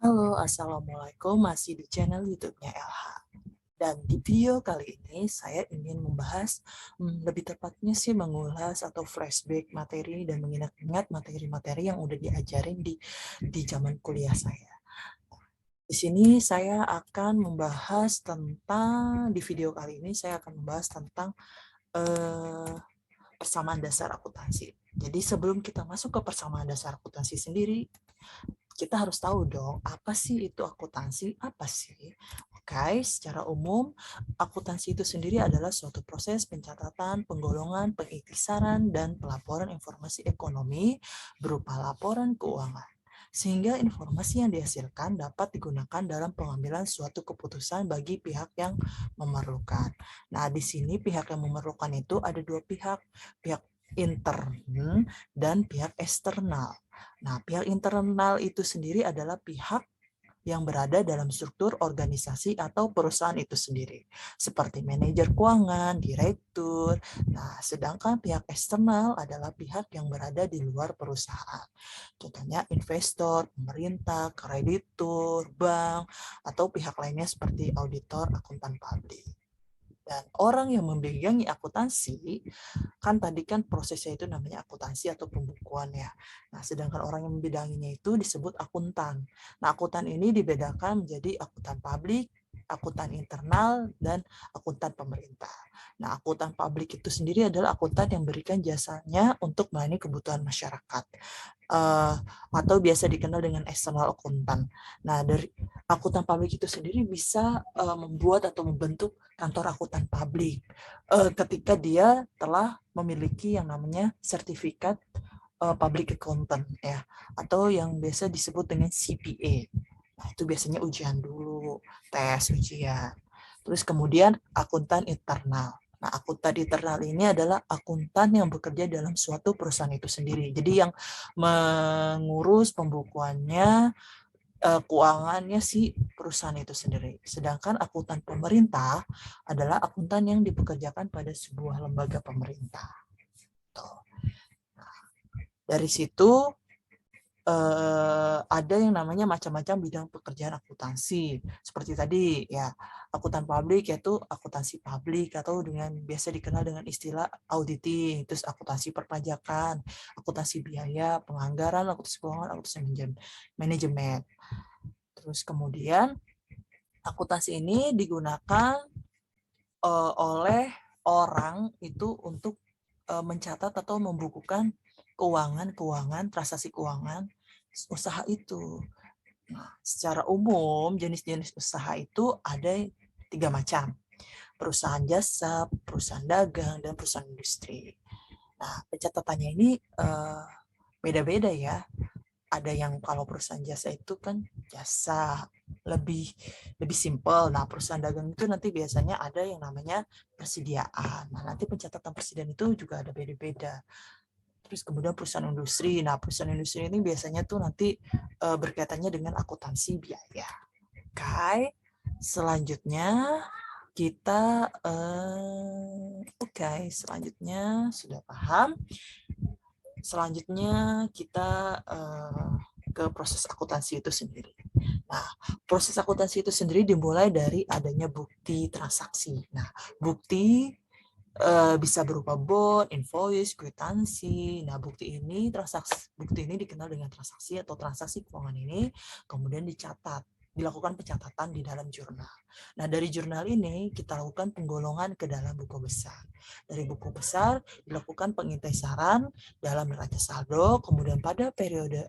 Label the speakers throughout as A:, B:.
A: Halo, Assalamualaikum, masih di channel YouTube-nya LH. Dan di video kali ini saya ingin membahas, lebih tepatnya sih mengulas atau flashback materi dan mengingat-ingat materi-materi yang udah diajarin di zaman kuliah saya. Di sini saya akan membahas tentang, di video kali ini saya akan membahas tentang eh, persamaan dasar akuntansi. Jadi sebelum kita masuk ke persamaan dasar akuntansi sendiri, kita harus tahu dong, apa sih itu akuntansi? Apa sih? Oke, secara umum, akuntansi itu sendiri adalah suatu proses pencatatan, penggolongan, pengiktisaran, dan pelaporan informasi ekonomi berupa laporan keuangan. Sehingga informasi yang dihasilkan dapat digunakan dalam pengambilan suatu keputusan bagi pihak yang memerlukan. Nah, di sini pihak yang memerlukan itu ada dua pihak intern dan pihak eksternal. Nah, pihak internal itu sendiri adalah pihak yang berada dalam struktur organisasi atau perusahaan itu sendiri, seperti manajer keuangan, direktur. Nah, sedangkan pihak eksternal adalah pihak yang berada di luar perusahaan. Contohnya investor, pemerintah, kreditur, bank, atau pihak lainnya seperti auditor, akuntan publik. Dan orang yang membidangi akuntansi, kan tadi kan prosesnya itu namanya akuntansi atau pembukuan ya. Nah, sedangkan orang yang membidanginya itu disebut akuntan. Nah, akuntan ini dibedakan menjadi akuntan publik, akuntan internal, dan akuntan pemerintah. Nah, akuntan publik itu sendiri adalah akuntan yang berikan jasanya untuk melayani kebutuhan masyarakat. Atau biasa dikenal dengan external akuntan. Nah, dari akuntan publik itu sendiri bisa membuat atau membentuk kantor akuntan publik ketika dia telah memiliki yang namanya sertifikat public accountant ya, atau yang biasa disebut dengan CPA. Nah, itu biasanya ujian dulu, tes ujian. Terus kemudian akuntan internal. Nah, akuntan internal ini adalah akuntan yang bekerja dalam suatu perusahaan itu sendiri. Jadi yang mengurus pembukuannya, keuangannya si perusahaan itu sendiri. Sedangkan akuntan pemerintah adalah akuntan yang dipekerjakan pada sebuah lembaga pemerintah. Tuh. Dari situ ada yang namanya macam-macam bidang pekerjaan akuntansi. Seperti tadi ya, akuntan publik yaitu akuntansi publik atau dengan biasa dikenal dengan istilah auditing, terus akuntansi perpajakan, akuntansi biaya, penganggaran, akuntansi keuangan, akuntansi manajemen. Terus kemudian akuntansi ini digunakan oleh orang itu untuk mencatat atau membukukan keuangan, transaksi keuangan usaha itu. Nah, secara umum jenis-jenis usaha itu ada 3 macam. Perusahaan jasa, perusahaan dagang, dan perusahaan industri. Nah, pencatatannya ini beda-beda ya. Ada yang kalau perusahaan jasa itu kan jasa lebih lebih simpel. Nah, perusahaan dagang itu nanti biasanya ada yang namanya persediaan. Nah, nanti pencatatan persediaan itu juga ada beda-beda. Terus kemudian perusahaan industri. Nah, perusahaan industri ini biasanya tuh nanti berkaitannya dengan akuntansi biaya. Oke, selanjutnya kita selanjutnya sudah paham. Selanjutnya kita ke proses akuntansi itu sendiri. Nah, proses akuntansi itu sendiri dimulai dari adanya bukti transaksi. Nah, bukti bisa berupa bond, invoice, kwitansi. Nah, bukti ini dikenal dengan transaksi atau transaksi keuangan ini kemudian dilakukan pencatatan di dalam jurnal. Nah, dari jurnal ini kita lakukan penggolongan ke dalam buku besar. Dari buku besar dilakukan pengintesaran dalam neraca saldo, kemudian pada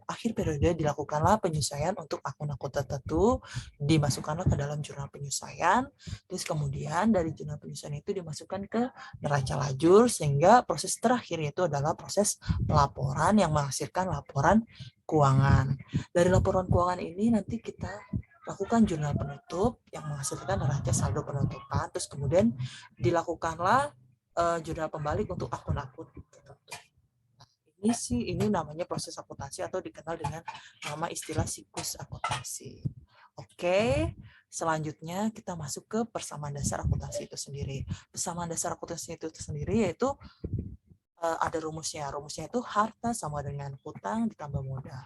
A: akhir periode dilakukanlah penyesuaian untuk akun-akun tertentu, dimasukkanlah ke dalam jurnal penyesuaian, terus kemudian dari jurnal penyesuaian itu dimasukkan ke neraca lajur, sehingga proses terakhir itu adalah proses pelaporan yang menghasilkan laporan keuangan. Dari laporan keuangan ini nanti kita lakukan jurnal penutup yang menghasilkan neraca saldo penutupan, terus kemudian dilakukanlah jurnal pembalik untuk akun-akun tertentu. Ini namanya proses akuntansi atau dikenal dengan nama istilah siklus akuntansi. Oke, selanjutnya kita masuk ke persamaan dasar akuntansi itu sendiri. Persamaan dasar akuntansi itu sendiri yaitu ada rumusnya. Rumusnya itu harta sama dengan hutang ditambah modal.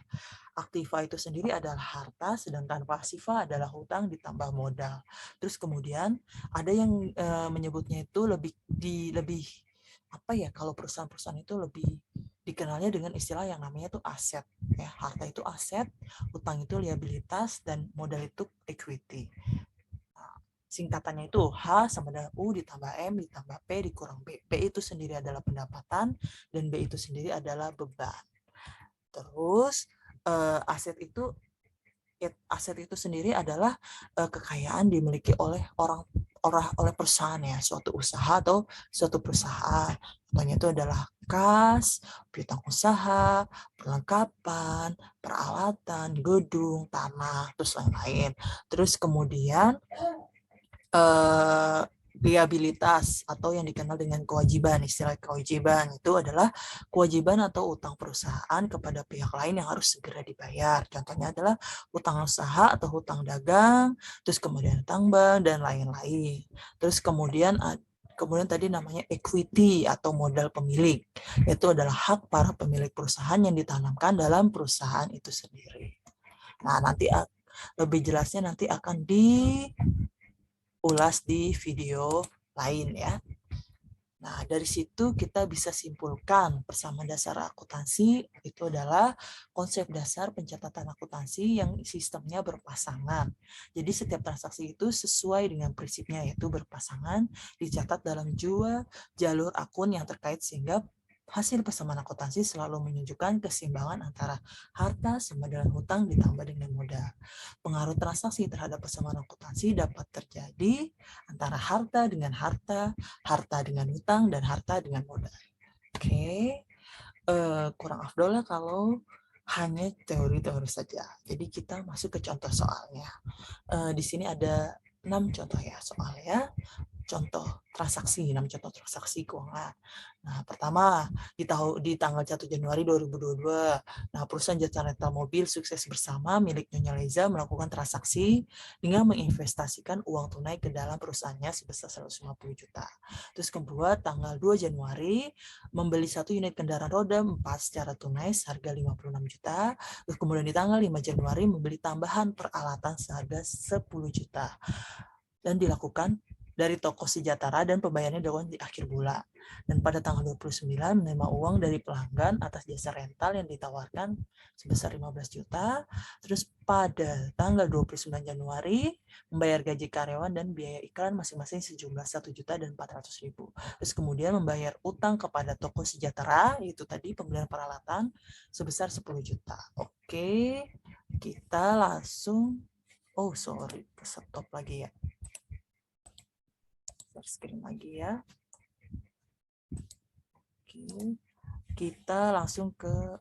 A: Aktiva itu sendiri adalah harta, sedangkan pasiva adalah hutang ditambah modal. Terus kemudian ada yang menyebutnya itu lebih apa ya, kalau perusahaan-perusahaan itu lebih dikenalnya dengan istilah yang namanya itu aset. Ya, harta itu aset, hutang itu liabilitas, dan modal itu equity. Singkatannya itu H sama dengan U ditambah M ditambah P dikurang B. P itu sendiri adalah pendapatan dan B itu sendiri adalah beban. Terus aset itu sendiri adalah kekayaan dimiliki oleh oleh perusahaan ya, suatu usaha atau suatu perusahaan. Contohnya itu adalah kas, piutang usaha, perlengkapan, peralatan, gedung, tanah, terus lain-lain. Terus kemudian liabilitas atau yang dikenal dengan kewajiban. Istilah kewajiban itu adalah kewajiban atau utang perusahaan kepada pihak lain yang harus segera dibayar. Contohnya adalah utang usaha atau hutang dagang, terus kemudian utang bank dan lain-lain. Terus kemudian tadi namanya equity atau modal pemilik. Itu adalah hak para pemilik perusahaan yang ditanamkan dalam perusahaan itu sendiri. Nah, nanti lebih jelasnya nanti akan ulas di video lain ya. Nah, dari situ kita bisa simpulkan persamaan dasar akuntansi itu adalah konsep dasar pencatatan akuntansi yang sistemnya berpasangan. Jadi setiap transaksi itu sesuai dengan prinsipnya yaitu berpasangan, dicatat dalam jalur akun yang terkait sehingga hasil persamaan akuntansi selalu menunjukkan keseimbangan antara harta sama dengan hutang ditambah dengan modal. Pengaruh transaksi terhadap persamaan akuntansi dapat terjadi antara harta dengan harta, harta dengan hutang, dan harta dengan modal. Oke, kurang afdol lah kalau hanya teori-teori saja. Jadi kita masuk ke contoh soalnya. Di sini ada 6 contoh ya soalnya. Contoh transaksi, 6 contoh transaksi keuangan. Nah, pertama di tanggal 1 Januari 2022, nah perusahaan jasa rental mobil Sukses Bersama milik Nyonya Leza melakukan transaksi dengan menginvestasikan uang tunai ke dalam perusahaannya sebesar 150 juta. Terus kedua, tanggal 2 Januari membeli 1 unit kendaraan roda 4 secara tunai seharga 56 juta. Terus kemudian di tanggal 5 Januari membeli tambahan peralatan seharga 10 juta. Dan dilakukan dari toko sejahtera dan pembayarannya dilakukan di akhir bulan. Dan pada tanggal 29 menerima uang dari pelanggan atas jasa rental yang ditawarkan sebesar 15 juta. Terus pada tanggal 29 Januari membayar gaji karyawan dan biaya iklan masing-masing sejumlah 1 juta dan 400 ribu. Terus kemudian membayar utang kepada toko sejahtera, itu tadi pembelian peralatan sebesar 10 juta. Oke, kita langsung, stop lagi ya. Screen lagi ya. Oke, kita langsung ke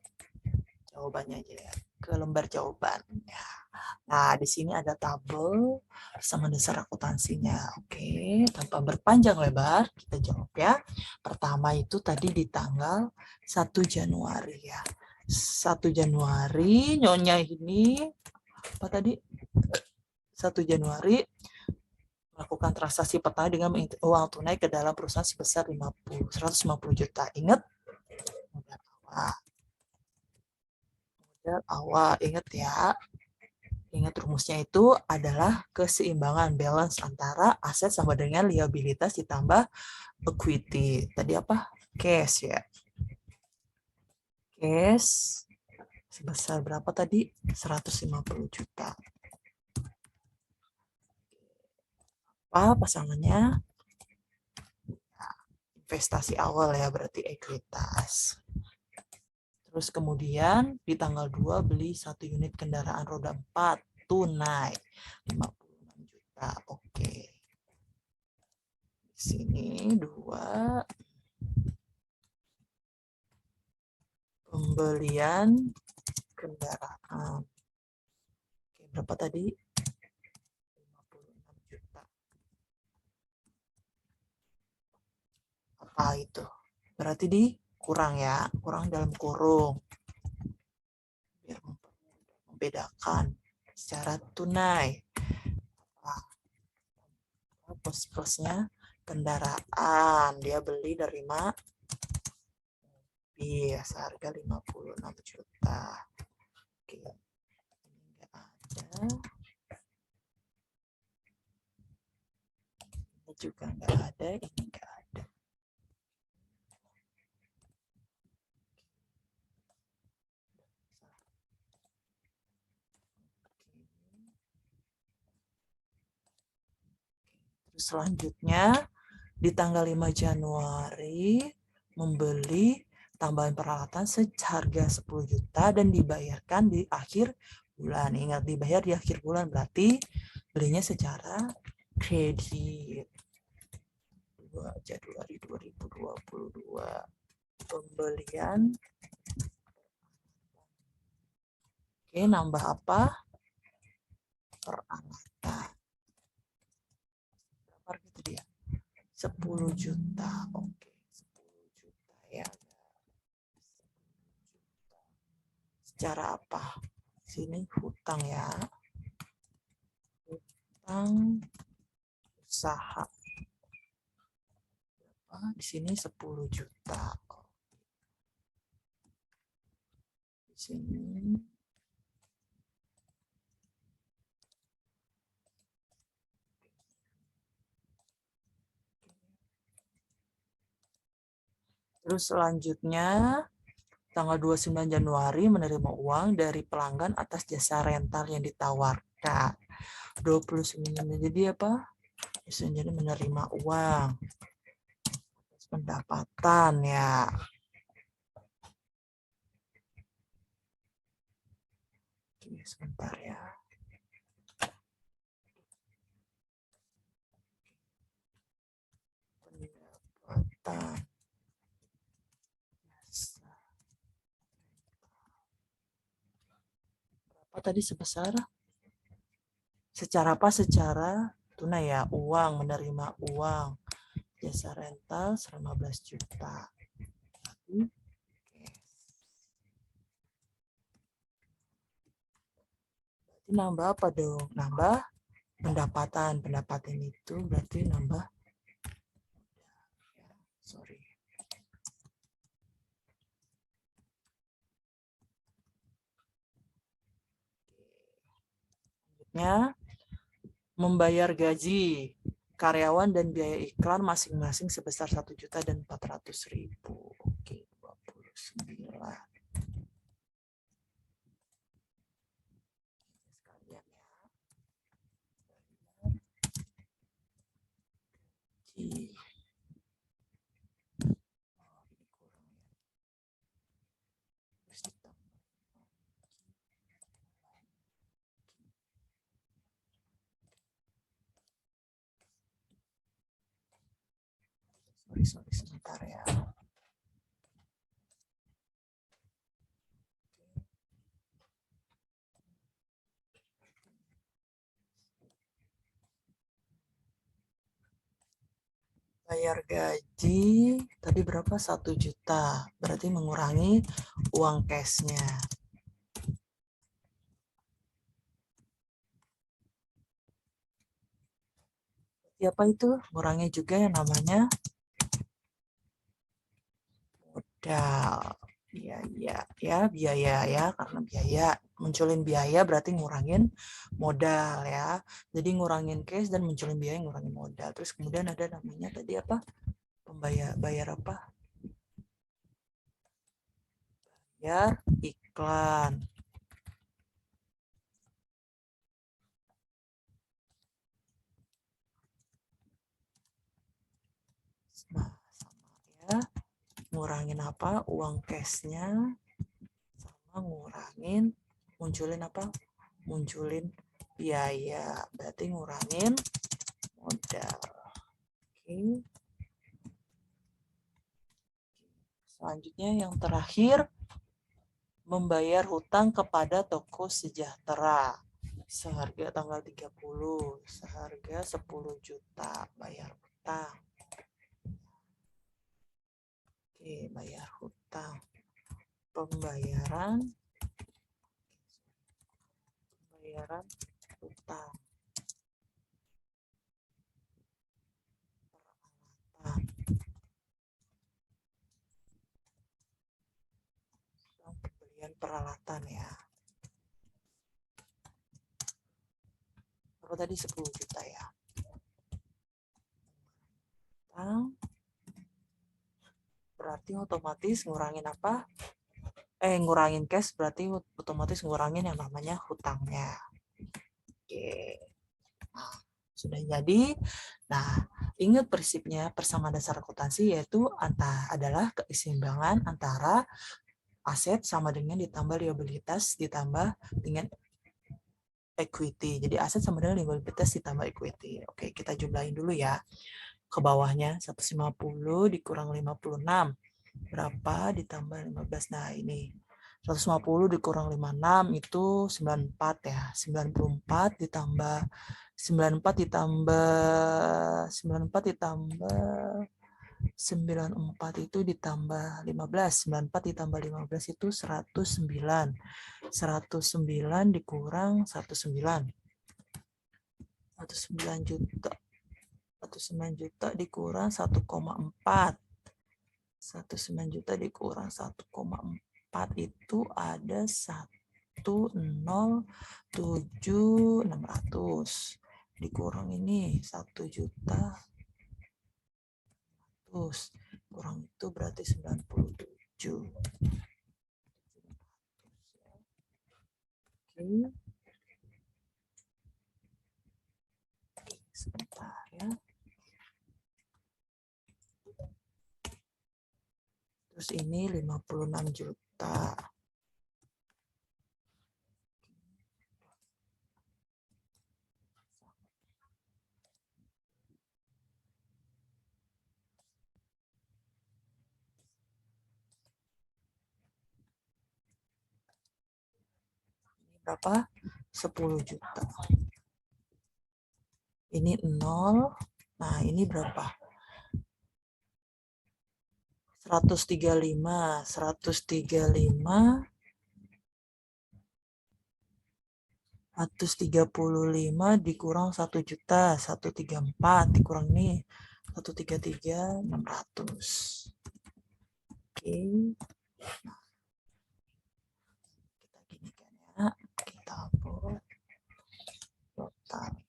A: jawabannya aja ya, ke lembar jawaban. Ya. Nah, di sini ada tabel sama dasar akuntansinya. Oke, tanpa berpanjang lebar, kita jawab ya. Pertama itu tadi di tanggal 1 Januari ya. 1 Januari, Nyonya ini, apa tadi? 1 Januari melakukan transaksi pertama dengan uang tunai ke dalam perusahaan sebesar 150 juta. Ingat? Modal awal. Ingat ya. Ingat rumusnya itu adalah keseimbangan balance antara aset sama dengan liabilitas ditambah equity. Tadi apa? Cash ya. Cash sebesar berapa tadi? 150 juta. Apa pasangannya? Investasi awal ya, berarti ekuitas. Terus kemudian di tanggal 2 beli 1 unit kendaraan roda 4 tunai 56 juta. Oke. Di sini 2 pembelian kendaraan. Oke, berapa tadi? 56 juta. Apa itu? Berarti kurang ya, kurang dalam kurung. Biar membedakan secara tunai. Plus-plusnya kendaraan. Dia beli dari mana? Iya, seharga 56 juta. Oke. Ini enggak ada. Ini juga enggak ada, ini enggak ada. Terus selanjutnya di tanggal 5 Januari membeli tambahan peralatan seharga 10 juta dan dibayarkan di akhir bulan. Ingat, dibayar di akhir bulan berarti belinya secara kredit. 2 Januari 2022 pembelian. Oke, nambah apa? Peralatan. Berapa gitu dia? 10 juta. Oke, 10 juta ya. Secara apa? Sini hutang ya. Hutang usaha. Di sini 10 juta. Di sini terus selanjutnya tanggal 29 Januari menerima uang dari pelanggan atas jasa rental yang ditawarkan. 29 jadi apa? Jadi menerima uang pendapatan ya. Oke, sebentar ya. Pendapatan. Berapa tadi sebesar? Secara apa? Secara tunai ya, uang, menerima uang. Jasa rental 15 juta. Berarti nambah apa dong? Nambah pendapatan. Pendapatan itu berarti nambah. Sorry. Selanjutnya, membayar gaji karyawan dan biaya iklan masing-masing sebesar 1 juta dan 400.000. Oke, 29. Sekalian ya. Gaji. Sorry, sebentar ya. Bayar gaji tadi berapa? 1 juta. Berarti mengurangi uang cashnya. Apa itu? Mengurangi juga yang namanya modal. Ya, biaya ya, karena biaya. Munculin biaya berarti ngurangin modal ya. Jadi ngurangin cash dan munculin biaya ngurangin modal. Terus kemudian ada namanya tadi apa? Bayar apa? Bayar iklan. Nah, sama ya. Ngurangin apa? Uang cashnya sama ngurangin munculin apa? Munculin biaya. Berarti ngurangin modal. Oke. Selanjutnya yang terakhir, membayar hutang kepada toko sejahtera seharga tanggal 30, seharga 10 juta bayar hutang. Oke, bayar hutang. Pembayaran hutang. Peralatan. peralatan ya. Berapa tadi 10 juta ya. Berarti otomatis ngurangin apa? Ngurangin cash berarti otomatis ngurangin yang namanya hutangnya. Oke. Nah, sudah jadi. Nah, ingat prinsipnya persamaan dasar akuntansi yaitu adalah keseimbangan antara aset sama dengan ditambah liabilitas ditambah dengan equity. Jadi aset sama dengan liabilitas ditambah equity. Oke, kita jumlahin dulu ya. Ke bawahnya 150 dikurang 56. Berapa ditambah 15? Nah, ini 150 dikurang 56 itu 94 ya. 94 ditambah 94 ditambah 94 itu ditambah 15. 94 ditambah 15 itu 109. 109 dikurang 19. 19 juta. 19 juta dikurang 1,4. 19 juta dikurang 1,4 itu ada 107.600 dikurang ini 1 juta terus kurang itu berarti 97. Oke. Sebentar ya. Terus ini 56 juta. Ini berapa? 10 juta. Ini 0. Nah, ini berapa? 135 dikurang 1 juta, 134 dikurang ini 133.600. Oke. Kita gini kan ya, kita hapus total.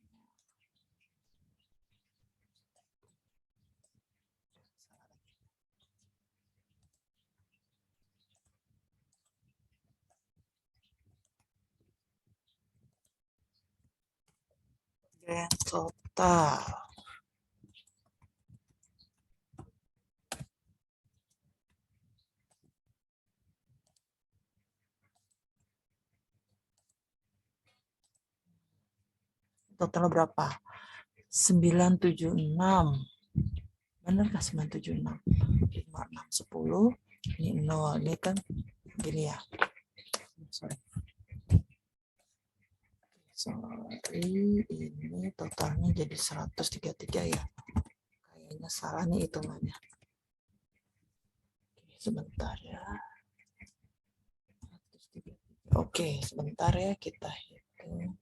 A: Grand total. Total berapa? 976. Benar kah 976? 5, 6, 10. Ini 0. Ini kan gini ya. Sorry, ini totalnya jadi 133 ya. Kayaknya salah nih hitungannya. Sebentar ya. Oke, sebentar ya kita hitung.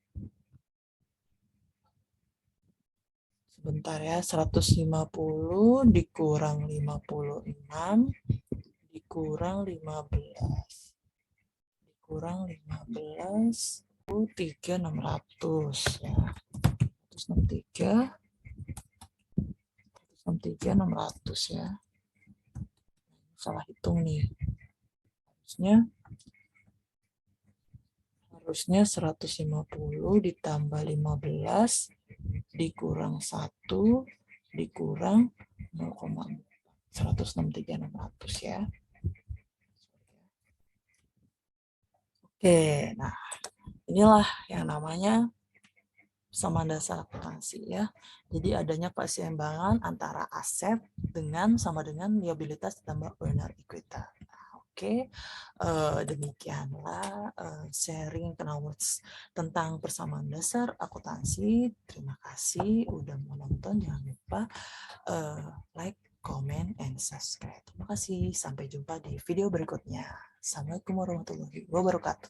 A: Sebentar ya, 150 dikurang 56 dikurang 15. Dikurang 15 3.600 ya. 163 600 ya. Salah hitung nih. Harusnya 150 ditambah 15 dikurang 1 dikurang 0,4. 163.600 ya. Oke, nah inilah yang namanya persamaan dasar akuntansi ya. Jadi adanya keseimbangan antara aset sama dengan liabilitas ditambah owner equity. Oke, demikianlah sharing knowledge tentang persamaan dasar akuntansi. Terima kasih udah menonton. Jangan lupa like, comment, and subscribe. Terima kasih. Sampai jumpa di video berikutnya. Assalamualaikum warahmatullahi wabarakatuh.